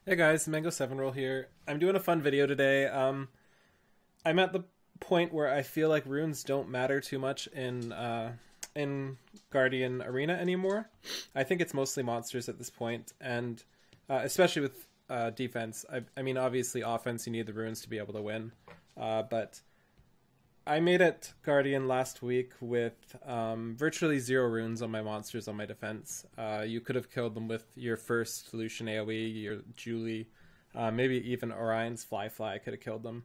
Hey guys, Mango7Roll here. I'm doing a fun video today. I'm at the point where I feel like runes don't matter too much in Guardian Arena anymore. I think it's mostly monsters at this point, and especially with defense. I mean, obviously, offense you need the runes to be able to win, but I made it Guardian last week with virtually 0 runes on my monsters on my defense. You could have killed them with your first Lucian AoE, your Julie, maybe even Orion's Fly could have killed them.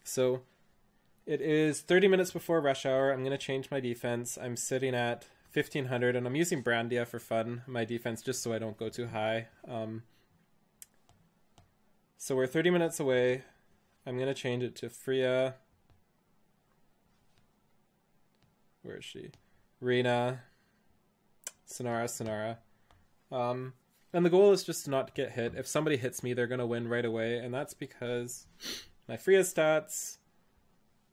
So it is 30 minutes before rush hour. I'm going to change my defense. I'm sitting at 1500 and I'm using Brandia for fun, my defense, just so I don't go too high. So we're 30 minutes away. I'm going to change it to Freya. Where is she? Rena, Sonara. And the goal is just to not get hit. If somebody hits me, they're going to win right away. And that's because my Freya stats,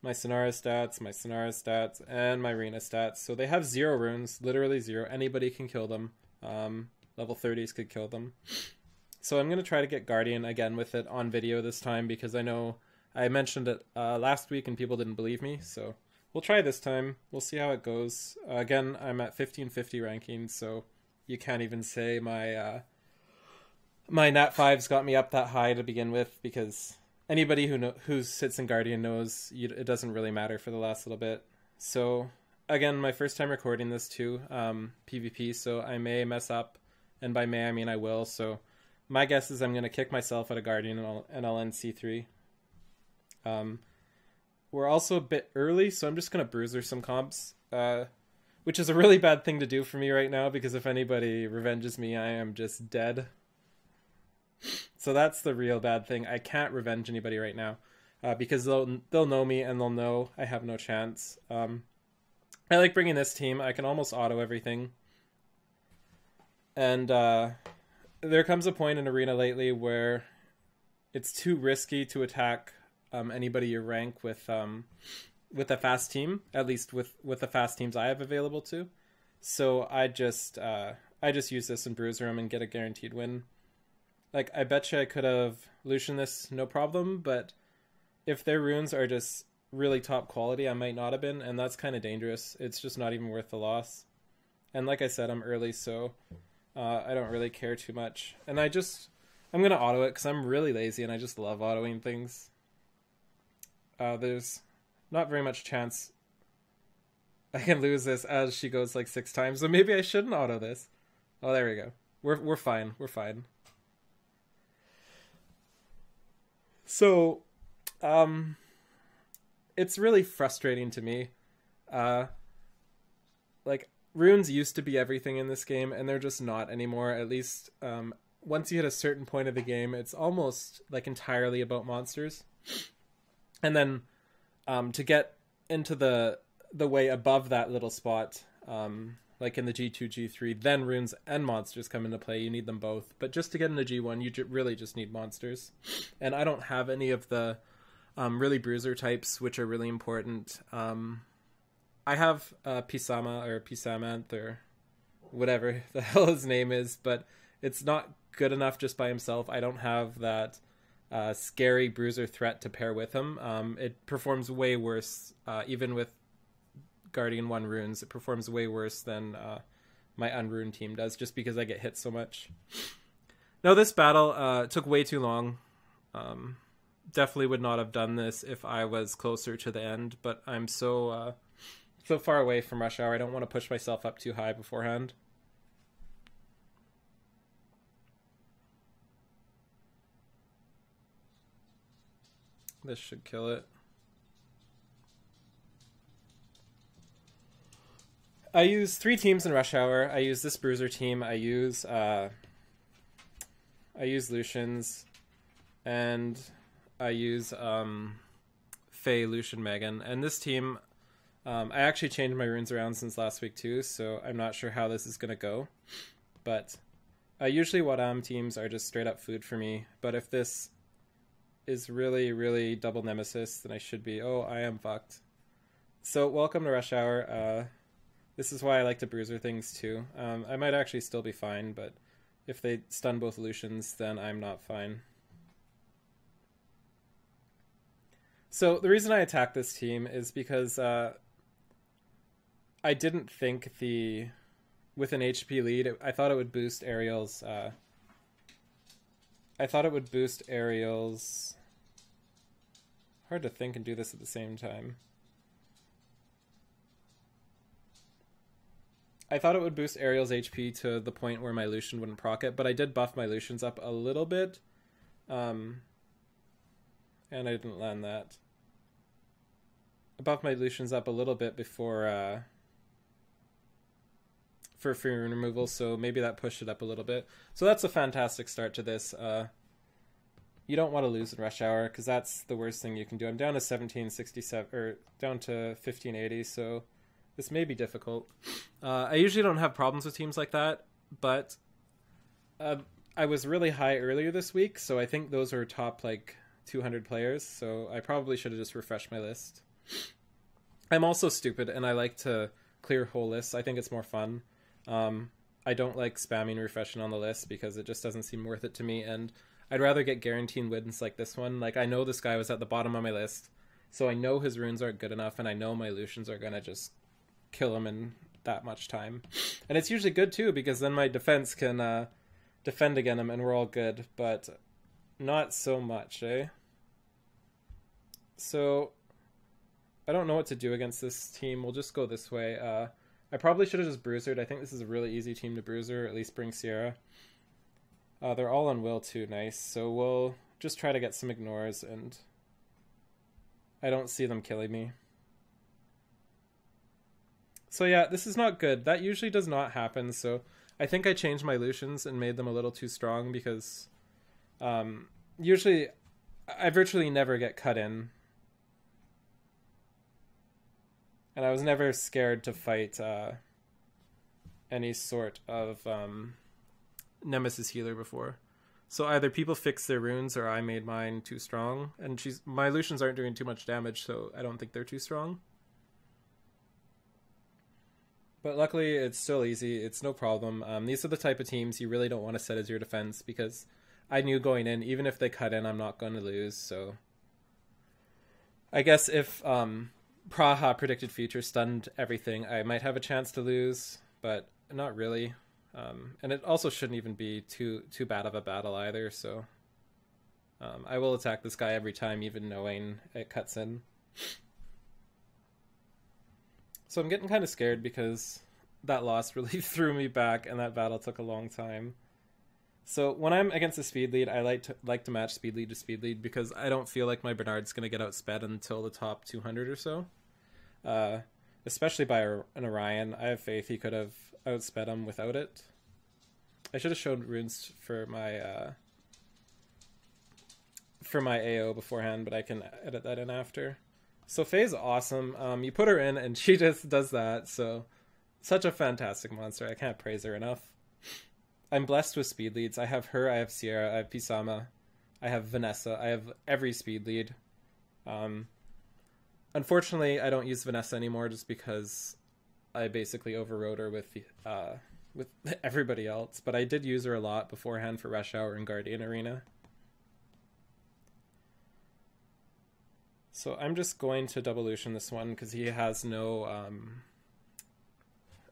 my Sonara stats, and my Rena stats. So they have 0 runes, literally 0. Anybody can kill them. Level 30s could kill them. So I'm going to try to get Guardian again with it on video this time because I know I mentioned it last week and people didn't believe me. So we'll try this time. We'll see how it goes. Again, I'm at 1550 ranking, so you can't even say my my Nat 5's got me up that high to begin with, because anybody who sits in Guardian knows it doesn't really matter for the last little bit. So again, my first time recording this too, PvP, so I may mess up, and by may I mean I will. So my guess is I'm going to kick myself at a Guardian and I'll end C3. We're also a bit early, so I'm just going to bruiser some comps, which is a really bad thing to do for me right now, because if anybody revenges me, I am just dead. So that's the real bad thing. I can't revenge anybody right now, because they'll know me and they'll know I have no chance. I like bringing this team. I can almost auto everything. And there comes a point in Arena lately where it's too risky to attack anybody your rank with a fast team, at least with the fast teams I have available to. So I just use this and bruiser them and get a guaranteed win. Like, I betcha I could have Lucian this no problem, but if their runes are just really top quality, I might not have been, and that's kind of dangerous. It's just not even worth the loss. And like I said, I'm early, so I don't really care too much. And I'm going to auto it because I'm really lazy and I just love autoing things. There's not very much chance I can lose this as she goes like 6 times, so maybe I shouldn't auto this. Oh, there we go. We're fine. We're fine. So, it's really frustrating to me. Like, runes used to be everything in this game, and they're just not anymore. At least, once you hit a certain point of the game, it's almost like entirely about monsters. And then, to get into the way above that little spot, like in the G2, G3, then runes and monsters come into play. You need them both. But just to get into G1, you really just need monsters. And I don't have any of the really bruiser types, which are really important. I have Pisama or Pisamanth or whatever the hell his name is, but it's not good enough just by himself. I don't have that scary bruiser threat to pair with him. It performs way worse, even with Guardian 1 runes. It performs way worse than my unruned team does, just because I get hit so much. Now, this battle took way too long. Definitely would not have done this if I was closer to the end, but I'm so far away from rush hour. I don't want to push myself up too high beforehand. This should kill it. I use 3 teams in rush hour. I use this bruiser team. I use Lucian's, and I use Faye, Lucian, Megan. And this team, I actually changed my runes around since last week too, so I'm not sure how this is gonna go. But usually Wadam teams are just straight up food for me. But if this is really, really double nemesis, then I should be, I am fucked. So welcome to rush hour. This is why I like to bruiser things too. I might actually still be fine, but If they stun both Lucians, then I'm not fine. So the reason I attacked this team is because I didn't think with an HP lead, I thought it would boost Ariel's. Hard to think and do this at the same time. I thought it would boost Ariel's HP to the point where my Lucian wouldn't proc it, but I did buff my Lucians up a little bit. And I didn't land that. I buffed my Lucians up a little bit before for free rune removal, so maybe that pushed it up a little bit. So that's a fantastic start to this. You don't want to lose in Rush Hour, because that's the worst thing you can do. I'm down to 1767, or down to 1580, so this may be difficult. I usually don't have problems with teams like that, but I was really high earlier this week, so I think those are top, like, 200 players, so I probably should have just refreshed my list. I'm also stupid, and I like to clear whole lists. I think it's more fun. I don't like spamming refreshing on the list, because it just doesn't seem worth it to me, and I'd rather get guaranteed wins like this one. Like, I know this guy was at the bottom of my list, so I know his runes aren't good enough, and I know my Lucians are gonna just kill him in that much time. And it's usually good, too, because then my defense can defend against him, and we're all good, but not so much, eh? So I don't know what to do against this team. We'll just go this way. I probably should have just bruisered. I think this is a really easy team to bruiser, at least bring Sierra. They're all on will too, nice. So we'll just try to get some ignores, and I don't see them killing me. So yeah, this is not good. That usually does not happen, so I think I changed my Lucians and made them a little too strong, because usually I virtually never get cut in. And I was never scared to fight any sort of Nemesis healer before. So either people fixed their runes or I made mine too strong. And my Lucians aren't doing too much damage, so I don't think they're too strong. But luckily, it's still easy. It's no problem. These are the type of teams you really don't want to set as your defense, because I knew going in, even if they cut in, I'm not going to lose. So I guess if Praha predicted future stunned everything, I might have a chance to lose, but not really. And it also shouldn't even be too bad of a battle either, so I will attack this guy every time, even knowing it cuts in. So I'm getting kind of scared, because that loss really threw me back, and that battle took a long time. So when I'm against a speed lead, I like to match speed lead to speed lead, because I don't feel like my Bernard's going to get outsped until the top 200 or so. Especially by an Orion. I have faith he could have outsped him without it. I should have showed runes for my AO beforehand, but I can edit that in after. So Faye's awesome. You put her in, and she just does that. So such a fantastic monster. I can't praise her enough. I'm blessed with speed leads. I have her, I have Sierra, I have Pisama, I have Vanessa, I have every speed lead. Unfortunately, I don't use Vanessa anymore, just because I basically overrode her with everybody else. But I did use her a lot beforehand for Rush Hour and Guardian Arena. So I'm just going to double Lucian this one, because he has no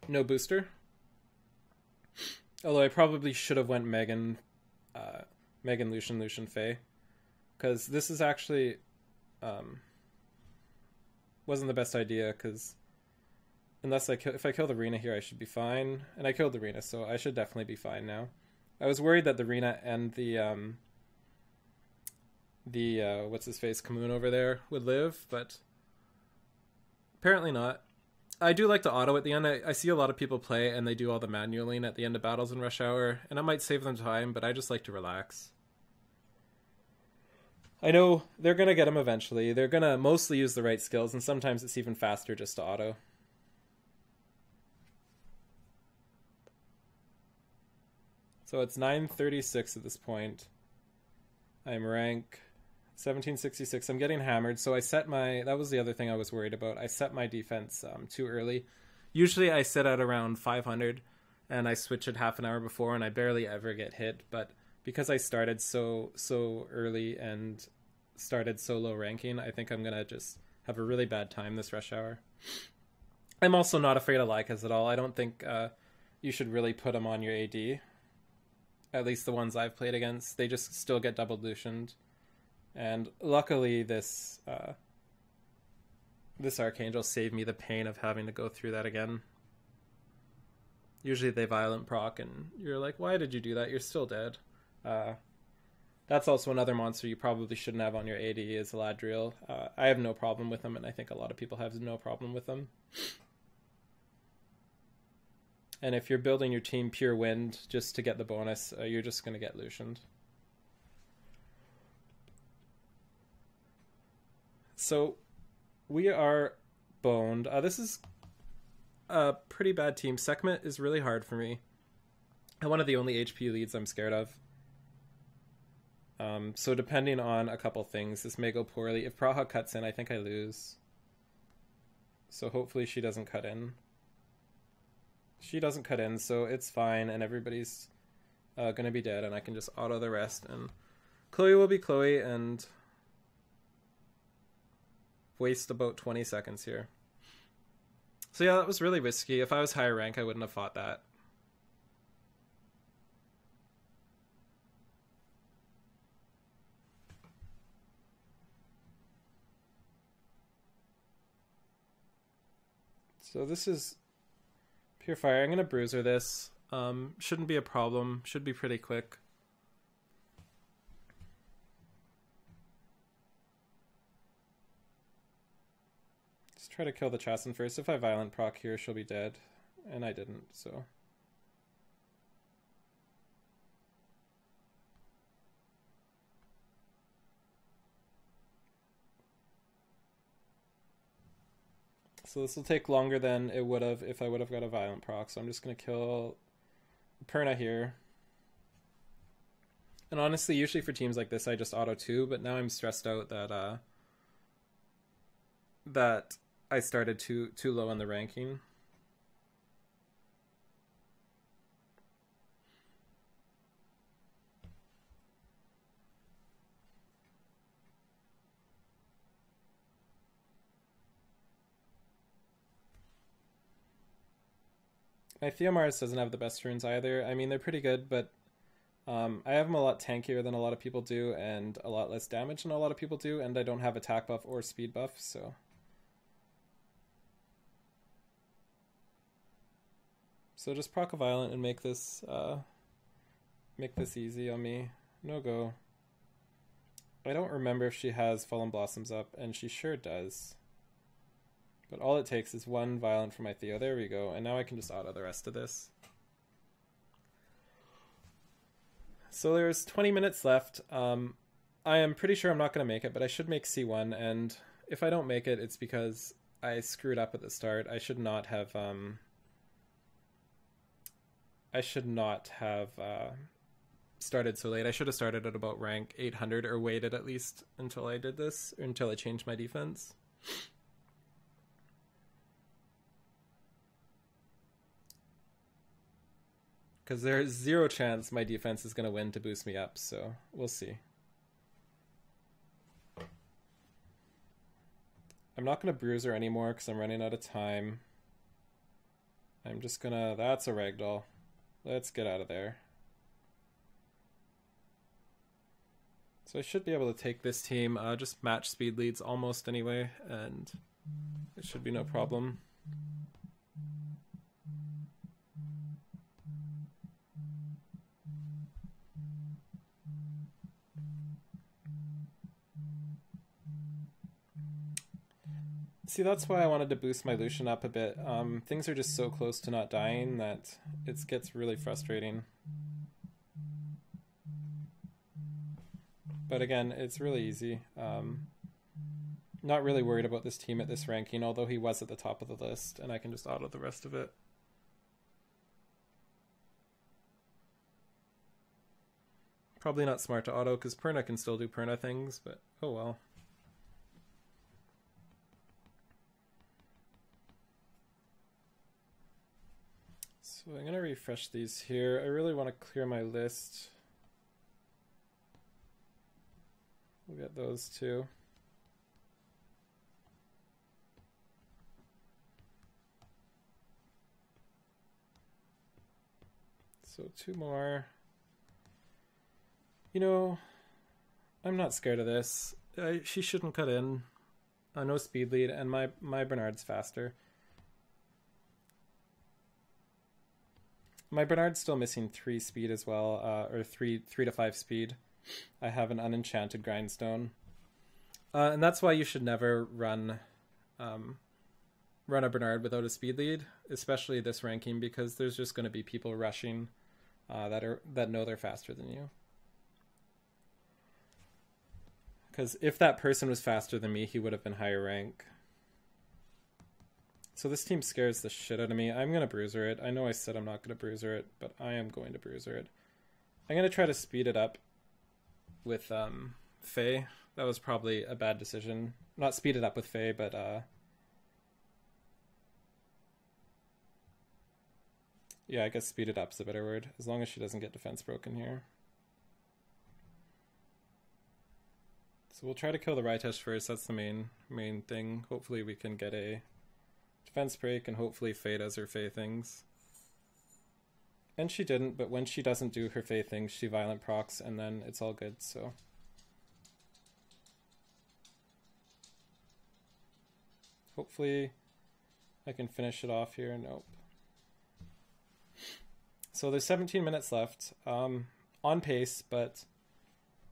booster. Although I probably should have went Megan, Lucian, Faye, because this is actually wasn't the best idea, because unless if I kill the Rena here, I should be fine, and I killed the Rena, so I should definitely be fine now. I was worried that the Rena and the what's his face Kamoon over there would live, but apparently not. I do like to auto at the end. I see a lot of people play, and they do all the manualing at the end of battles in Rush Hour, and it might save them time, but I just like to relax. I know they're going to get them eventually. They're going to mostly use the right skills, and sometimes it's even faster just to auto. So it's 936 at this point. I'm rank 1766. I'm getting hammered, so I set my... That was the other thing I was worried about. I set my defense too early. Usually I set at around 500, and I switch it half an hour before, and I barely ever get hit. But because I started so early and started so low ranking, I think I'm gonna just have a really bad time this rush hour. I'm also not afraid of Lycas at all. I don't think you should really put them on your AD. At least the ones I've played against, they just still get double lutioned. And luckily this Archangel saved me the pain of having to go through that again. Usually they violent proc and you're like, why did you do that? You're still dead. That's also another monster you probably shouldn't have on your AD is Eladriel. I have no problem with them, and I think a lot of people have no problem with them. And if you're building your team pure wind just to get the bonus, you're just going to get lutioned. So we are boned. This is a pretty bad team. Sekhmet is really hard for me. And one of the only HP leads I'm scared of. So depending on a couple things, this may go poorly. If Praha cuts in, I think I lose. So hopefully she doesn't cut in. She doesn't cut in, so it's fine, and everybody's going to be dead, and I can just auto the rest. And Chloe will be Chloe, and waste about 20 seconds here. So yeah, that was really risky. If I was higher rank, I wouldn't have fought that. So this is Pure Fire. I'm going to Bruiser this. Shouldn't be a problem. Should be pretty quick. Just try to kill the Chassin first. If I violent proc here, she'll be dead. And I didn't, so... So this will take longer than it would have if I would have got a violent proc. So I'm just going to kill Perna here. And honestly, usually for teams like this, I just auto 2. But now I'm stressed out that that I started too low in the ranking. My Theomars doesn't have the best runes either. I mean, they're pretty good, but I have them a lot tankier than a lot of people do, and a lot less damage than a lot of people do, and I don't have attack buff or speed buff, so... So just proc a violent and make this easy on me. No go. I don't remember if she has Fallen Blossoms up, and she sure does. But all it takes is one violent for my Theo. There we go. And now I can just auto the rest of this. So there's 20 minutes left. I am pretty sure I'm not going to make it, but I should make C1. And if I don't make it, it's because I screwed up at the start. I should not have... started so late. I should have started at about rank 800 or waited at least until I did this, or until I changed my defense. Because there's zero chance my defense is going to win to boost me up, so we'll see. I'm not going to Bruiser anymore because I'm running out of time. I'm just going to... That's a ragdoll. Let's get out of there. So I should be able to take this team, just match speed leads almost anyway, and it should be no problem. See, that's why I wanted to boost my Lucian up a bit. Things are just so close to not dying that it gets really frustrating. But again, it's really easy. Not really worried about this team at this ranking, although he was at the top of the list, and I can just auto the rest of it. Probably not smart to auto, because Perna can still do Perna things, but oh well. So I'm going to refresh these here. I really want to clear my list. We'll get those two. So 2 more. You know, I'm not scared of this. She shouldn't cut in. No speed lead, and my Bernard's faster. My Bernard's still missing 3 speed as well, or 3 to 5 speed. I have an unenchanted grindstone, and that's why you should never run a Bernard without a speed lead, especially this ranking, because there's just going to be people rushing that know they're faster than you. Because if that person was faster than me, he would have been higher rank. So this team scares the shit out of me. I'm going to bruiser it. I know I said I'm not going to bruiser it, but I am going to bruiser it. I'm going to try to speed it up with Faye. That was probably a bad decision. Not speed it up with Faye, but yeah, I guess speed it up is a better word. As long as she doesn't get defense broken here. So we'll try to kill the Rhytesh first. That's the main thing. Hopefully we can get a defense break, and hopefully Faye does her Faye things. And she didn't, but when she doesn't do her Faye things, she violent procs, and then it's all good, so. Hopefully I can finish it off here. Nope. So there's 17 minutes left. On pace, but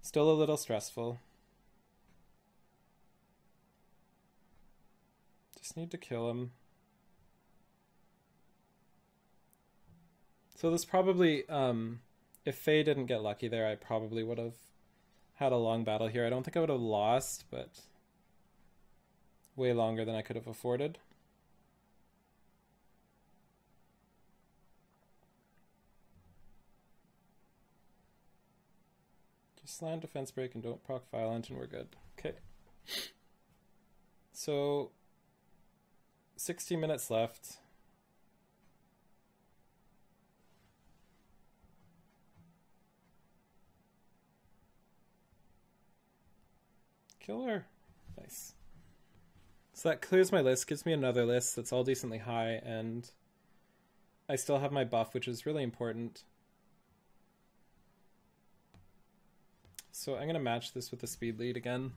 still a little stressful. Just need to kill him. So this probably, if Faye didn't get lucky there, I probably would have had a long battle here. I don't think I would have lost, but way longer than I could have afforded. Just land defense break and don't proc violent and we're good. Okay. So 60 minutes left. Kill her. Nice. So that clears my list, gives me another list that's all decently high, and I still have my buff, which is really important. So I'm going to match this with the speed lead again.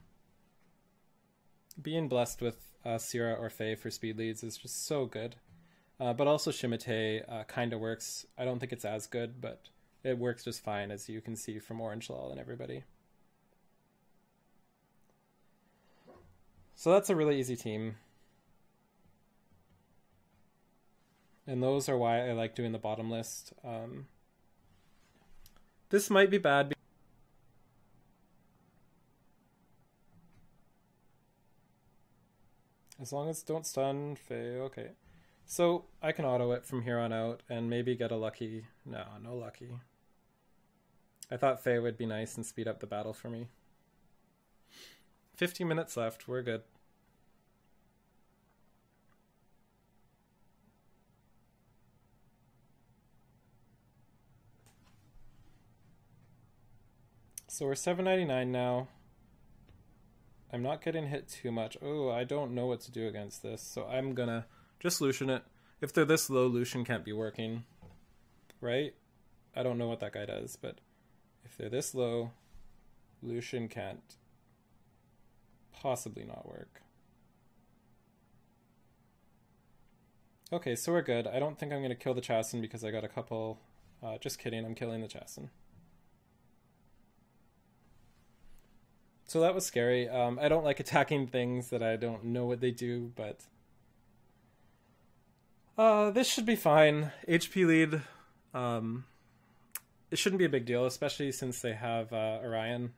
Being blessed with Syrah or Faye for speed leads is just so good. But also Shimate kind of works. I don't think it's as good, but it works just fine, as you can see from Orange Lol and everybody. So that's a really easy team. And those are why I like doing the bottom list. This might be bad. As long as don't stun Faye, okay. So I can auto it from here on out and maybe get a lucky. No, no lucky. I thought Faye would be nice and speed up the battle for me. 15 minutes left, we're good. So we're 799 now. I'm not getting hit too much. Oh, I don't know what to do against this, so I'm gonna just Lucian it. If they're this low, Lucian can't be working, right? I don't know what that guy does, but if they're this low, Lucian can't possibly not work. Okay, so we're good. I don't think I'm gonna kill the Chasen because I got a couple. Just kidding, I'm killing the Chasen. So that was scary. I don't like attacking things that I don't know what they do, but this should be fine. HP lead, it shouldn't be a big deal, especially since they have Orion.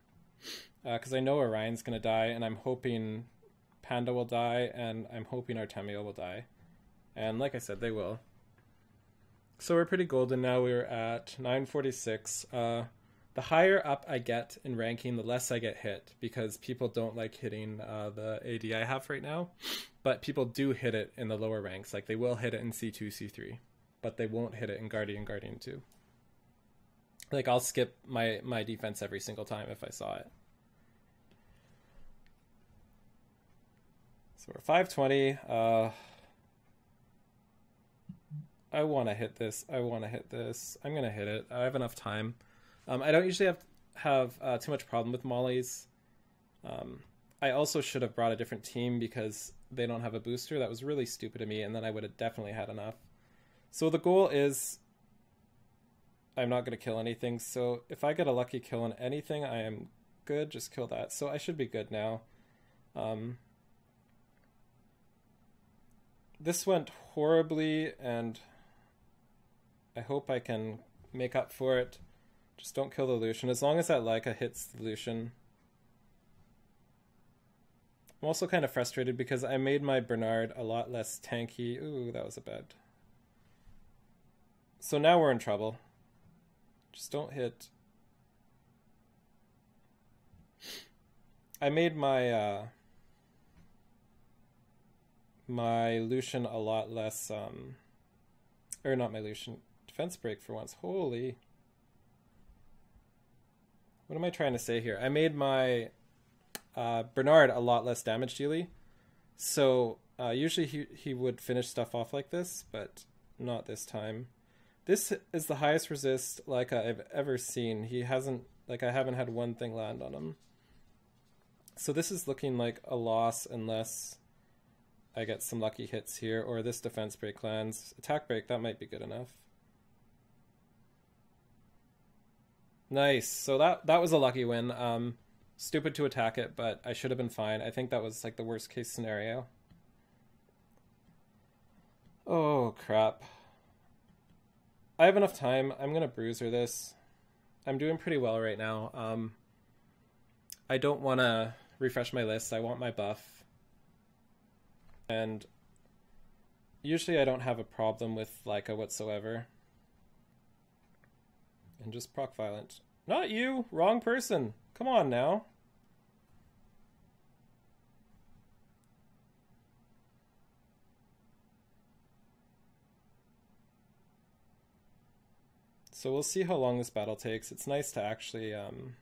Because I know Orion's going to die, and I'm hoping Panda will die, and I'm hoping Artemio will die. And like I said, they will. So we're pretty golden now. We're at 946. The higher up I get in ranking, the less I get hit, because people don't like hitting the AD I have right now, but people do hit it in the lower ranks. Like, they will hit it in C2, C3. but they won't hit it in Guardian 2. Like, I'll skip my defense every single time if I saw it. So we're 520. I want to hit this. I'm going to hit it. I have enough time. I don't usually have too much problem with mollies. I also should have brought a different team because they don't have a booster. That was really stupid of me, and then I would have definitely had enough. So the goal is I'm not going to kill anything. So if I get a lucky kill on anything, I am good. Just kill that. So I should be good now. This went horribly, and I hope I can make up for it. Just don't kill the Lucian. As long as that Leica hits the Lucian. I'm also kind of frustrated because I made my Bernard a lot less tanky. Ooh, that was a bad. So now we're in trouble. Just don't hit. I made my my Lucian a lot less or not my Lucian, defense break for once. Holy, what am I trying to say here? I made my Bernard a lot less damage dealy, so usually he would finish stuff off like this, but not this time. This is the highest resist like I've ever seen. He hasn't, like, I haven't had one thing land on him. So this is looking like a loss unless I get some lucky hits here, or this defense break lands. Attack break, that might be good enough. Nice. So that was a lucky win. Stupid to attack it, but I should have been fine. I think that was like the worst case scenario. Oh, crap. I have enough time. I'm going to bruiser this. I'm doing pretty well right now. I don't want to refresh my list. I want my buff. And usually I don't have a problem with Leica whatsoever. And just proc violent. Not you! Wrong person! Come on now. So we'll see how long this battle takes. It's nice to actually... I'm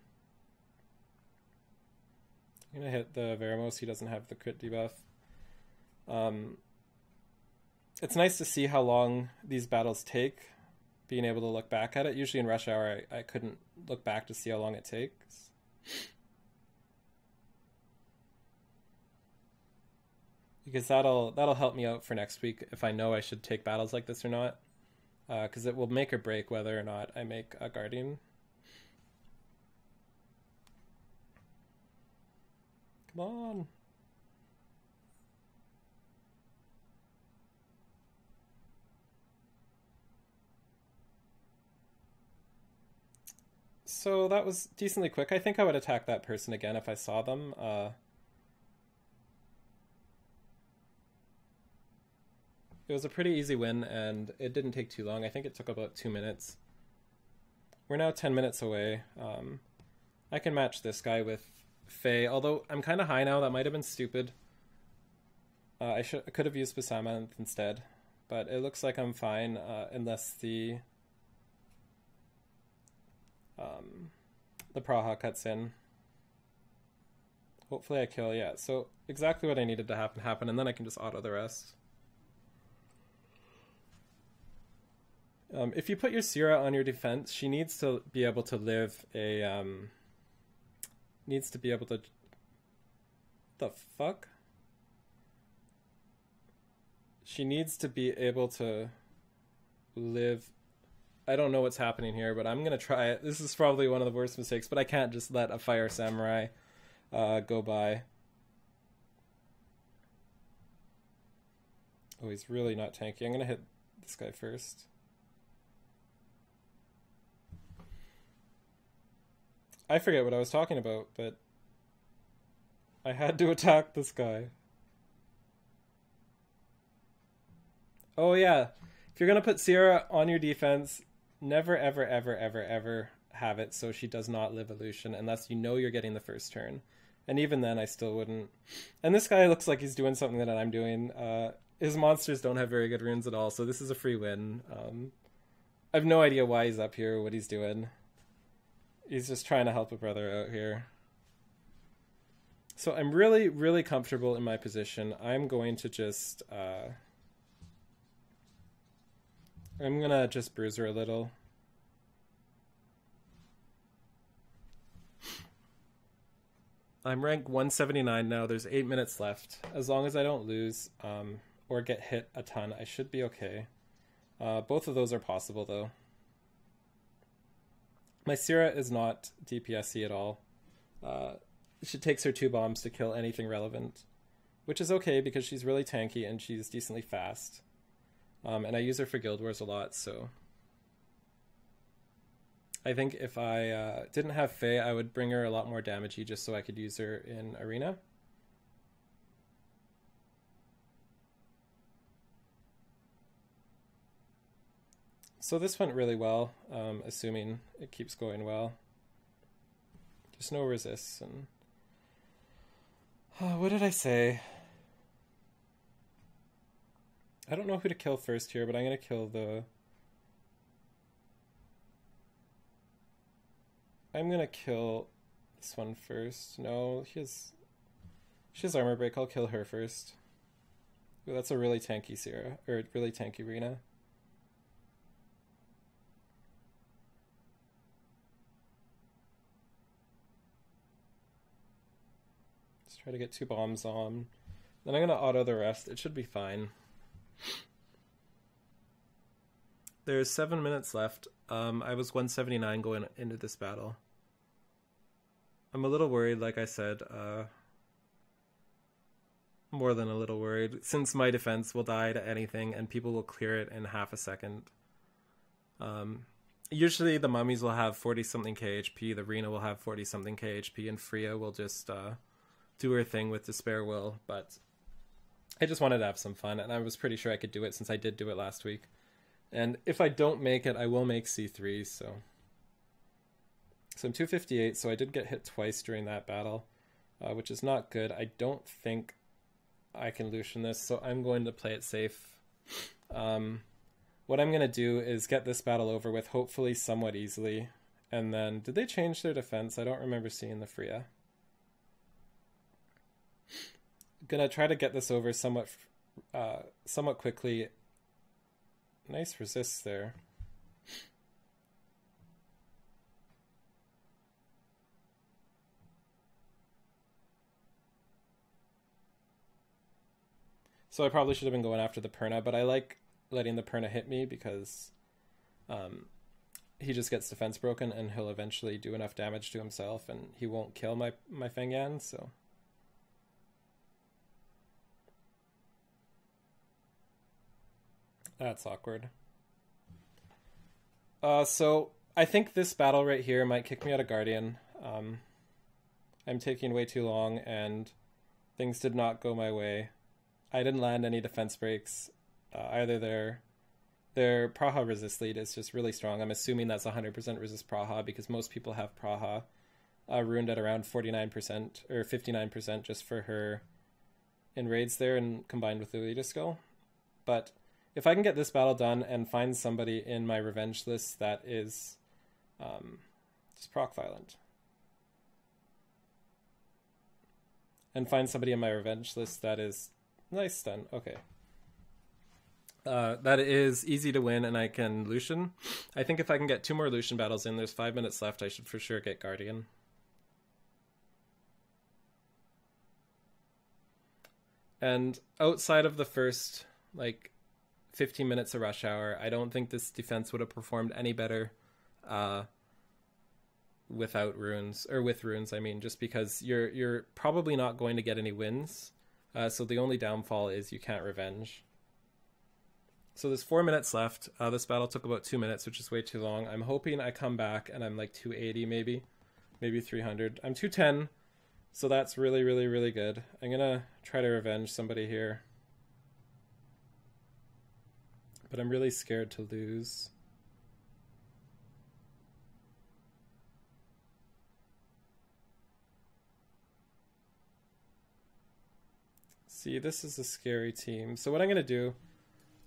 going to hit the Veramos. He doesn't have the crit debuff. It's nice to see how long these battles take, being able to look back at it. Usually in Rush Hour, I couldn't look back to see how long it takes. Because that'll help me out for next week if I know I should take battles like this or not. Because it will make or break whether or not I make a Guardian. Come on. So that was decently quick. I think I would attack that person again if I saw them. It was a pretty easy win, and it didn't take too long. I think it took about 2 minutes. We're now 10 minutes away. I can match this guy with Faye, although I'm kind of high now. That might have been stupid. I could have used Basamanth instead, but it looks like I'm fine unless the Praha cuts in. Hopefully I kill, yeah. So exactly what I needed to happen, and then I can just auto the rest. If you put your Sierra on your defense, she needs to be able to live a, needs to be able to, the fuck? She needs to be able to live, I don't know what's happening here, but I'm going to try it. This is probably one of the worst mistakes, but I can't just let a Fire Samurai go by. Oh, he's really not tanky. I'm going to hit this guy first. I forget what I was talking about, but I had to attack this guy. Oh yeah, if you're going to put Sierra on your defense, never, ever, ever, ever, ever have it so she does not live Illusion unless you know you're getting the first turn. And even then, I still wouldn't. And this guy looks like he's doing something that I'm doing. his monsters don't have very good runes at all, so this is a free win. I have no idea why he's up here, what he's doing. He's just trying to help a brother out here. So I'm really, really comfortable in my position. I'm going to just... I'm going to just bruise her a little. I'm rank 179 now. There's 8 minutes left. As long as I don't lose or get hit a ton, I should be okay. Both of those are possible, though. My Syrah is not DPS-y at all. She takes her 2 bombs to kill anything relevant, which is okay because she's really tanky and she's decently fast. And I use her for Guild Wars a lot, so... I think if I didn't have Faye, I would bring her a lot more damagey just so I could use her in Arena. So this went really well, assuming it keeps going well. Just no resists and... what did I say? I don't know who to kill first here, but I'm going to kill the... I'm going to kill this one first. No, she has armor break. I'll kill her first. Ooh, that's a really tanky Syrah, or really tanky Rena. Let's try to get 2 bombs on. Then I'm going to auto the rest. It should be fine. There's 7 minutes left. I was 179 going into this battle. I'm a little worried, like I said. More than a little worried, since my defense will die to anything and people will clear it in half a second. Usually the mummies will have 40-something KHP, the Rena will have 40-something KHP, and Freya will just do her thing with Despair Will, but I just wanted to have some fun, and I was pretty sure I could do it since I did do it last week. And if I don't make it, I will make C3, so I'm 258, so I did get hit twice during that battle, which is not good. I don't think I can Lucian this, so I'm going to play it safe. What I'm going to do is get this battle over with, hopefully somewhat easily. And then, did they change their defense? I don't remember seeing the Freya. Gonna try to get this over somewhat quickly. Nice resists there. So I probably should have been going after the Perna, but I like letting the Perna hit me because he just gets defense broken and he'll eventually do enough damage to himself and he won't kill my Feng Yan, so... That's awkward. So I think this battle right here might kick me out of Guardian. I'm taking way too long and things did not go my way. I didn't land any defense breaks. Either their Praha resist lead is just really strong. I'm assuming that's 100% resist Praha because most people have Praha ruined at around 49% or 59% just for her in raids there and combined with the Elite skill. But if I can get this battle done and find somebody in my revenge list that is just proc violent. And find somebody in my revenge list that is nice stun. Okay. That is easy to win and I can Lucian. I think if I can get 2 more Lucian battles in, there's 5 minutes left, I should for sure get Guardian. And outside of the first, 15 minutes of rush hour, I don't think this defense would have performed any better without runes, or with runes, I mean, just because you're probably not going to get any wins. So the only downfall is you can't revenge. So there's 4 minutes left. This battle took about 2 minutes, which is way too long. I'm hoping I come back and I'm 280 maybe 300. I'm 210, so that's really, really, really good. I'm gonna try to revenge somebody here. But I'm really scared to lose. See, this is a scary team. So what I'm going to do,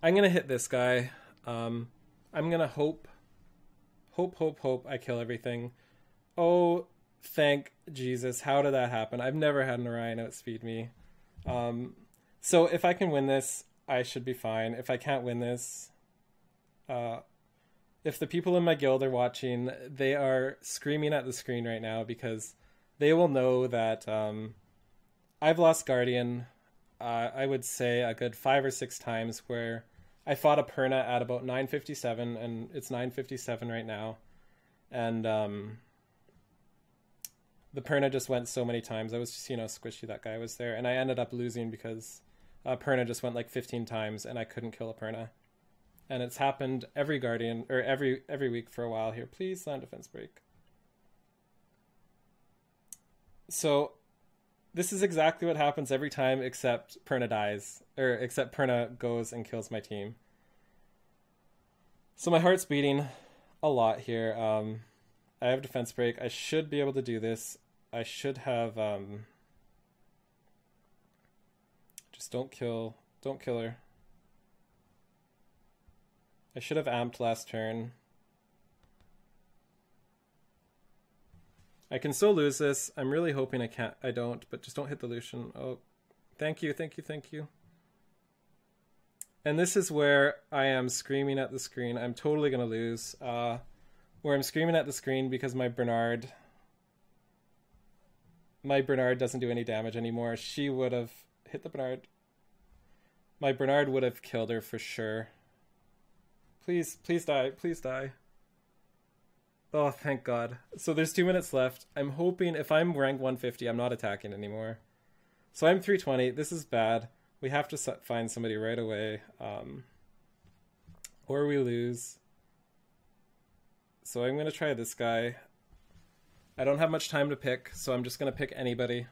I'm going to hit this guy. I'm going to hope I kill everything. Oh, thank Jesus. How did that happen? I've never had an Orion outspeed me. So if I can win this, I should be fine. If I can't win this, if the people in my guild are watching, they are screaming at the screen right now because they will know that I've lost Guardian, I would say a good 5 or 6 times, where I fought a Perna at about 957, and it's 957 right now. And the Perna just went so many times. I was just, squishy that guy was there. And I ended up losing because Perna just went like 15 times, and I couldn't kill a Perna. And it's happened every Guardian, or every week for a while here. Please land defense break. So this is exactly what happens every time, except Perna dies, or except Perna goes and kills my team. So my heart's beating a lot here. I have defense break. I should be able to do this. I should have just don't kill her. I should have amped last turn. I can still lose this. I'm really hoping I don't, but just don't hit the Lucian. Oh, thank you. And this is where I am screaming at the screen. I'm totally going to lose. Where I'm screaming at the screen because my Bernard doesn't do any damage anymore. She would have hit the Bernard. My Bernard would have killed her for sure. Please die. Oh, thank God. So there's 2 minutes left. I'm hoping if I'm rank 150, I'm not attacking anymore. So I'm 320. This is bad. We have to find somebody right away. Or we lose. So I'm going to try this guy. I don't have much time to pick, so I'm just going to pick anybody.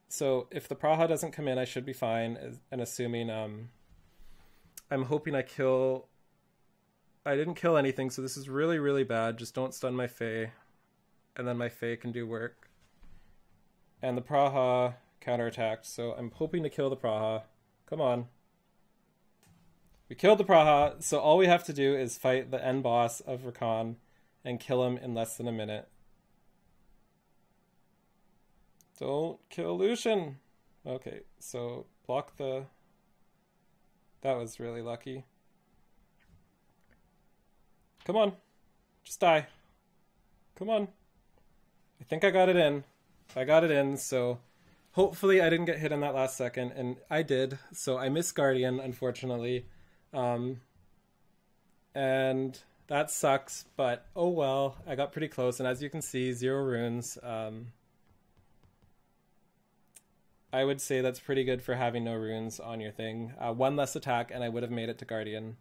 So if the Praha doesn't come in, I should be fine. And assuming, I'm hoping I kill... I didn't kill anything, so this is really, really bad. Just don't stun my Fae. And then my Fae can do work. And the Praha counterattacked, so I'm hoping to kill the Praha. Come on. We killed the Praha, so all we have to do is fight the end boss of Rakan and kill him in less than a minute. Don't kill Lucian. Okay, so block the... That was really lucky. Come on. Just die. Come on. I think I got it in. I got it in, so hopefully I didn't get hit in that last second, and I did. So I missed Guardian, unfortunately. And that sucks, but oh well. I got pretty close, and as you can see, 0 runes. I would say that's pretty good for having no runes on your thing. 1 less attack, and I would have made it to Guardian.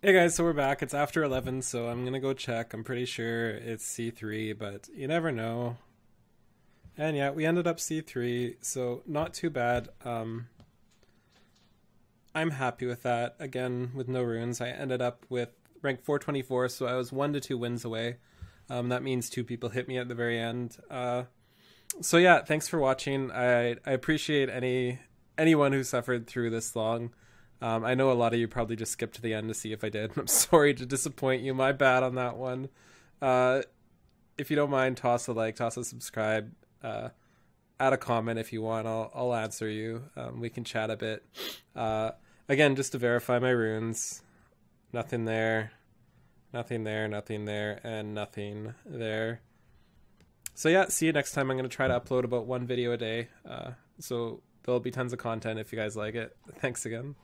Hey guys, so we're back. It's after 11, so I'm gonna go check. I'm pretty sure it's C3, but you never know. And yeah, we ended up C3, so not too bad. I'm happy with that. Again, with no runes, I ended up with rank 424, so I was 1 to 2 wins away. That means 2 people hit me at the very end. So yeah, thanks for watching. I appreciate anyone who suffered through this long. I know a lot of you probably just skipped to the end to see if I did. I'm sorry to disappoint you. My bad on that one. If you don't mind, toss a like, toss a subscribe, add a comment if you want. I'll answer you. We can chat a bit. Again, just to verify my runes. Nothing there. Nothing there, nothing there, and nothing there. So yeah, see you next time. I'm going to try to upload about 1 video a day. So there'll be tons of content if you guys like it. Thanks again.